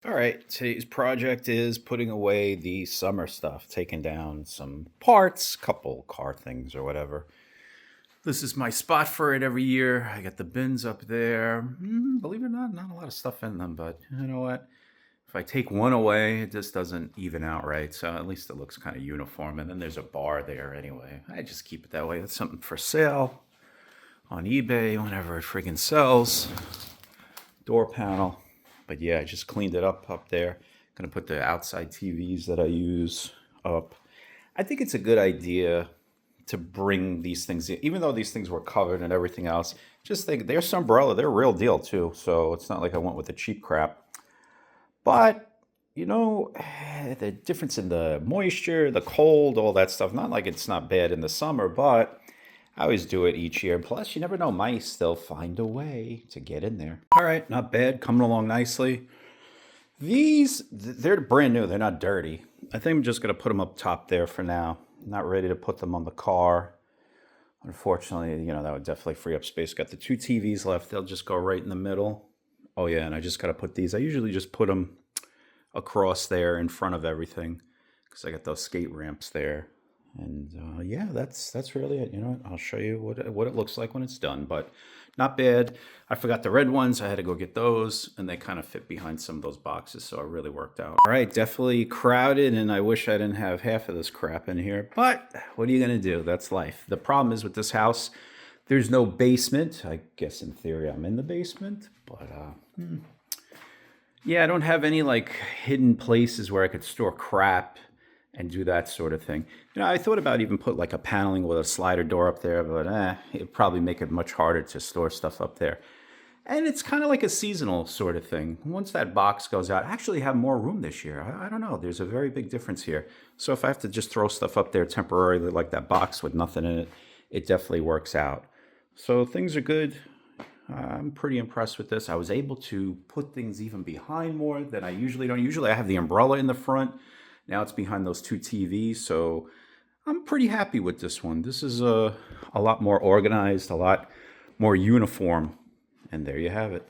All right, today's project is putting away the summer stuff, taking down some parts, couple car things or whatever. This is my spot for it every year. I got the bins up there. Believe it or not a lot of stuff in them, but you know what? If I take one away, it just doesn't even out right. So at least it looks kind of uniform. And then there's a bar there anyway. I just keep it that way. It's something for sale on eBay whenever it friggin' sells. Door panel. But yeah, I just cleaned it up there. Gonna put the outside TVs that I use up. I think it's a good idea to bring these things in, even though these things were covered and everything else. Just think, they're Sunbrella, they're real deal too. So it's not like I went with the cheap crap. But you know, the difference in the moisture, the cold, all that stuff. Not like it's not bad in the summer, but I always do it each year. Plus, you never know, mice, they'll find a way to get in there. All right, not bad, coming along nicely. These, they're brand new, they're not dirty. I think I'm just gonna put them up top there for now. Not ready to put them on the car. Unfortunately, that would definitely free up space. Got the two TVs left, they'll just go right in the middle. Oh yeah, and I just gotta put these, I usually just put them across there in front of everything because I got those skate ramps there. And yeah, that's really it. I'll show you what it looks like when it's done, but not bad. I forgot the red ones. I had to go get those, and they kind of fit behind some of those boxes, so it really worked out. All right, definitely crowded, and I wish I didn't have half of this crap in here, but what are you gonna do? That's life. The problem is with this house, there's no basement. I guess in theory I'm in the basement, but yeah, I don't have any like hidden places where I could store crap and do that sort of thing. I thought about even put like a paneling with a slider door up there, but it'd probably make it much harder to store stuff up there. And it's kind of like a seasonal sort of thing. Once that box goes out, I actually have more room this year. I don't know. There's a very big difference here. So if I have to just throw stuff up there temporarily, like that box with nothing in it, it definitely works out. So things are good. I'm pretty impressed with this. I was able to put things even behind more than I usually don't. Usually I have the umbrella in the front. Now it's behind those two TVs. So I'm pretty happy with this one. This is a lot more organized, a lot more uniform. And there you have it.